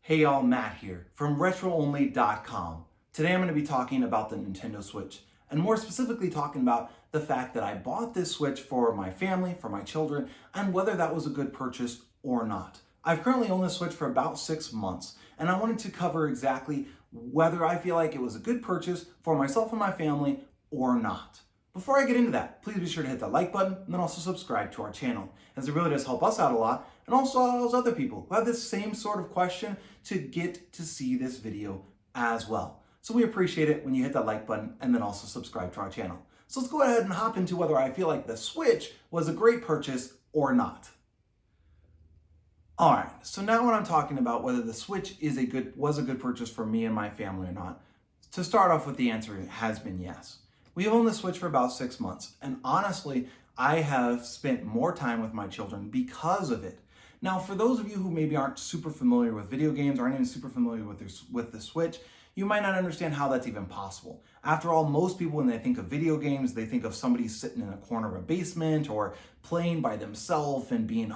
Hey y'all, Matt here from RetroOnly.com. Today I'm going to be talking about the Nintendo Switch, and more specifically talking about the fact that I bought this Switch for my family, for my children, and whether that was a good purchase or not. I've currently owned this Switch for about 6 months, and I wanted to cover exactly whether I feel like it was a good purchase for myself and my family or not. Before I get into that, please be sure to hit that like button and then also subscribe to our channel, as it really does help us out a lot and also allows other people who have this same sort of question to get to see this video as well. So we appreciate it when you hit that like button and then also subscribe to our channel. So let's go ahead and hop into whether I feel like the Switch was a great purchase or not. All right, so now when I'm talking about whether the Switch was a good purchase for me and my family or not, to start off with, the answer has been yes. We've owned the Switch for about 6 months, and honestly, I have spent more time with my children because of it. Now, for those of you who maybe aren't super familiar with video games, aren't even super familiar with the Switch, you might not understand how that's even possible. After all, most people, when they think of video games, they think of somebody sitting in a corner of a basement or playing by themselves and being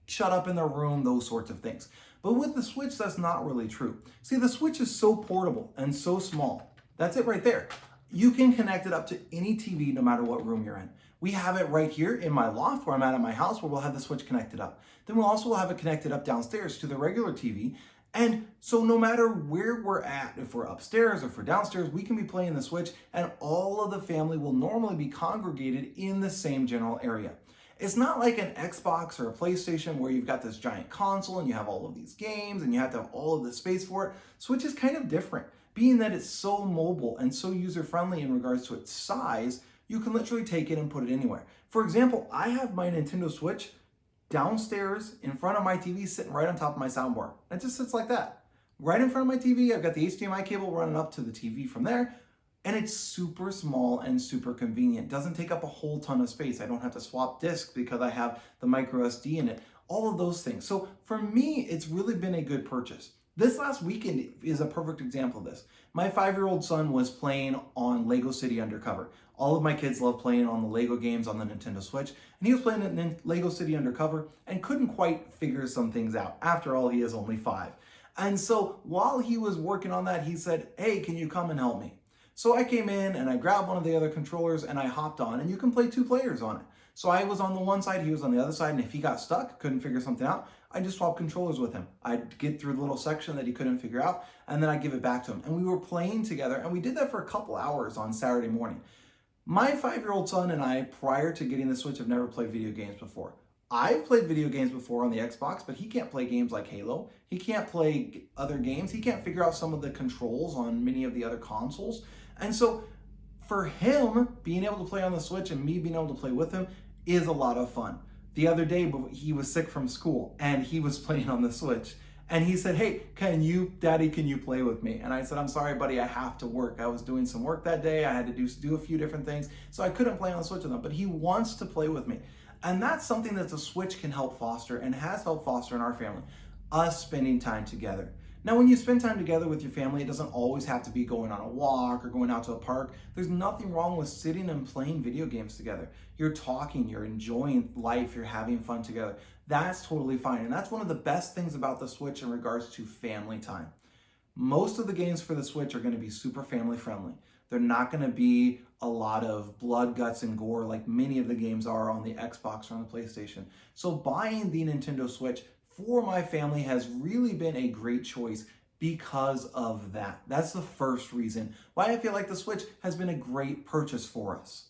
shut up in their room, those sorts of things. But with the Switch, that's not really true. See, the Switch is so portable and so small. That's it right there. You can connect it up to any TV no matter what room you're in. We have it right here in my loft where I'm at my house, where we'll have the Switch connected up. Then we'll also have it connected up downstairs to the regular TV. And so no matter where we're at, if we're upstairs or if we're downstairs, we can be playing the Switch and all of the family will normally be congregated in the same general area. It's not like an Xbox or a PlayStation where you've got this giant console and you have all of these games and you have to have all of the space for it. Switch is kind of different. Being that it's so mobile and so user-friendly in regards to its size, you can literally take it and put it anywhere. For example, I have my Nintendo Switch downstairs in front of my TV, sitting right on top of my soundbar. It just sits like that. Right in front of my TV, I've got the HDMI cable running up to the TV from there, and it's super small and super convenient. Doesn't take up a whole ton of space. I don't have to swap discs because I have the micro SD in it. All of those things. So for me, it's really been a good purchase. This last weekend is a perfect example of this. My 5-year-old son was playing on Lego City Undercover. All of my kids love playing on the Lego games on the Nintendo Switch, and he was playing in Lego City Undercover and couldn't quite figure some things out. After all, he is only 5. And so while he was working on that, he said, "Hey, can you come and help me?" So I came in and I grabbed one of the other controllers and I hopped on, and you can play 2 players on it. So I was on the one side, he was on the other side, and if he got stuck, couldn't figure something out, I just swapped controllers with him. I'd get through the little section that he couldn't figure out, and then I'd give it back to him. And we were playing together, and we did that for a couple hours on Saturday morning. My 5-year-old son and I, prior to getting the Switch, have never played video games before. I've played video games before on the Xbox, but he can't play games like Halo. He can't play other games. He can't figure out some of the controls on many of the other consoles. And so for him, being able to play on the Switch and me being able to play with him is a lot of fun. The other day, he was sick from school and he was playing on the Switch. And he said, "Hey, Daddy, can you play with me?" And I said, "I'm sorry, buddy, I have to work. I was doing some work that day. I had to do a few different things. So I couldn't play on the Switch with him, but he wants to play with me." And that's something that the Switch can help foster and has helped foster in our family, us spending time together. Now, when you spend time together with your family, it doesn't always have to be going on a walk or going out to a park. There's nothing wrong with sitting and playing video games together. You're talking, you're enjoying life, you're having fun together. That's totally fine. And that's one of the best things about the Switch in regards to family time. Most of the games for the Switch are going to be super family friendly. They're not going to be a lot of blood, guts, and gore like many of the games are on the Xbox or on the PlayStation. So buying the Nintendo Switch for my family has really been a great choice because of that. That's the first reason why I feel like the Switch has been a great purchase for us.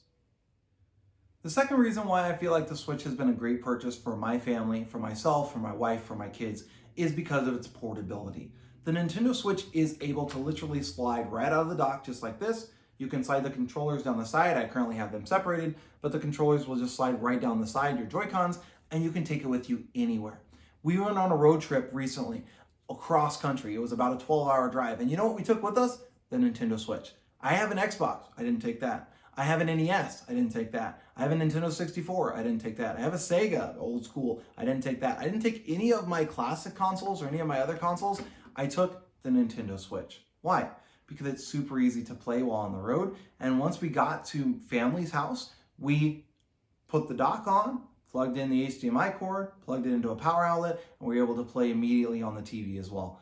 The second reason why I feel like the Switch has been a great purchase for my family, for myself, for my wife, for my kids, is because of its portability. The Nintendo Switch is able to literally slide right out of the dock just like this. You can slide the controllers down the side. I currently have them separated, but the controllers will just slide right down the side, your Joy-Cons, and you can take it with you anywhere. We went on a road trip recently across country. It was about a 12-hour drive. And you know what we took with us? The Nintendo Switch. I have an Xbox. I didn't take that. I have an NES. I didn't take that. I have a Nintendo 64. I didn't take that. I have a Sega, old school. I didn't take that. I didn't take any of my classic consoles or any of my other consoles. I took the Nintendo Switch. Why? Because it's super easy to play while on the road. And once we got to family's house, we put the dock on, plugged in the HDMI cord, plugged it into a power outlet, and we were able to play immediately on the TV as well.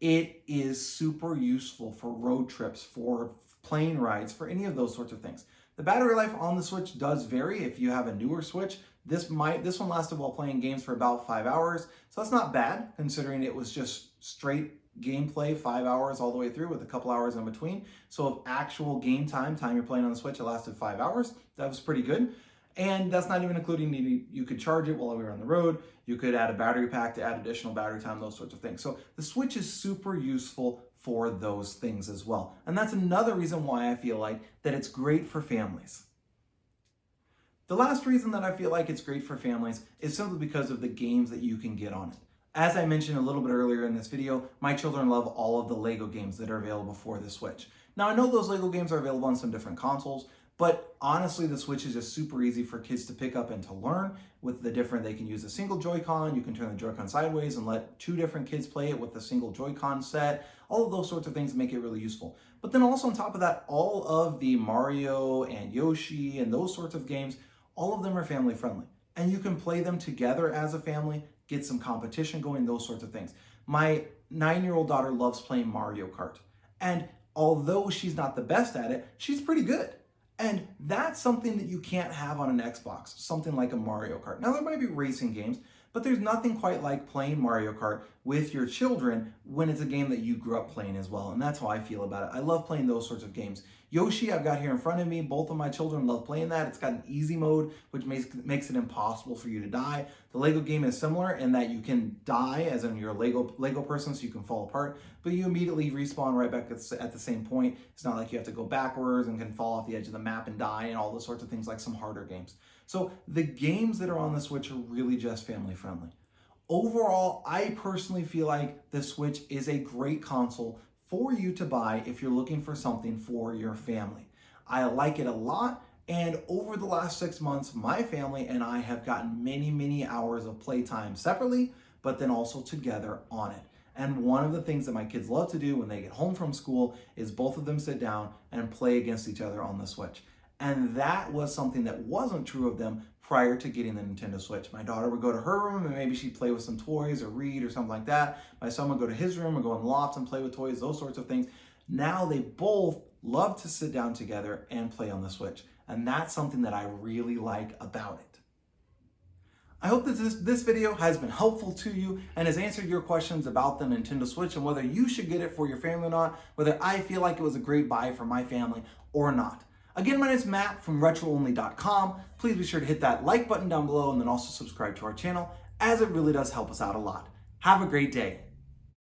It is super useful for road trips, for plane rides, for any of those sorts of things. The battery life on the Switch does vary. If you have a newer Switch, this one lasted while playing games for about 5 hours. So that's not bad considering it was just straight gameplay, 5 hours all the way through with a couple hours in between. So of actual game time you're playing on the Switch, it lasted 5 hours. That was pretty good. And that's not even including you could charge it while we were on the road. You could add a battery pack to add additional battery time, those sorts of things. So the Switch is super useful for those things as well. And that's another reason why I feel like that it's great for families. The last reason that I feel like it's great for families is simply because of the games that you can get on it. As I mentioned a little bit earlier in this video, my children love all of the Lego games that are available for the Switch. Now I know those Lego games are available on some different consoles, but honestly the Switch is just super easy for kids to pick up and to learn with they can use a single Joy-Con, you can turn the Joy-Con sideways and let 2 different kids play it with a single Joy-Con set. All of those sorts of things make it really useful. But then also on top of that, all of the Mario and Yoshi and those sorts of games, all of them are family friendly. And you can play them together as a family, get some competition going, those sorts of things. My 9-year-old daughter loves playing Mario Kart. And although she's not the best at it, she's pretty good. And that's something that you can't have on an Xbox, something like a Mario Kart. Now there might be racing games, but there's nothing quite like playing Mario Kart with your children when it's a game that you grew up playing as well. And that's how I feel about it. I love playing those sorts of games. Yoshi, I've got here in front of me. Both of my children love playing that. It's got an easy mode, which makes it impossible for you to die. The Lego game is similar in that you can die, as in you're a Lego person, so you can fall apart, but you immediately respawn right back at the same point. It's not like you have to go backwards and can fall off the edge of the map and die and all those sorts of things like some harder games. So the games that are on the Switch are really just family friendly. Overall, I personally feel like the Switch is a great console for you to buy if you're looking for something for your family. I like it a lot, and over the last 6 months, my family and I have gotten many hours of playtime separately, but then also together on it. And one of the things that my kids love to do when they get home from school is both of them sit down and play against each other on the Switch. And that was something that wasn't true of them prior to getting the Nintendo Switch. My daughter would go to her room and maybe she'd play with some toys or read or something like that. My son would go to his room or go in the loft and play with toys, those sorts of things. Now they both love to sit down together and play on the Switch. And that's something that I really like about it. I hope that this video has been helpful to you and has answered your questions about the Nintendo Switch and whether you should get it for your family or not, whether I feel like it was a great buy for my family or not. Again, my name is Matt from RetroOnly.com. Please be sure to hit that like button down below and then also subscribe to our channel, as it really does help us out a lot. Have a great day.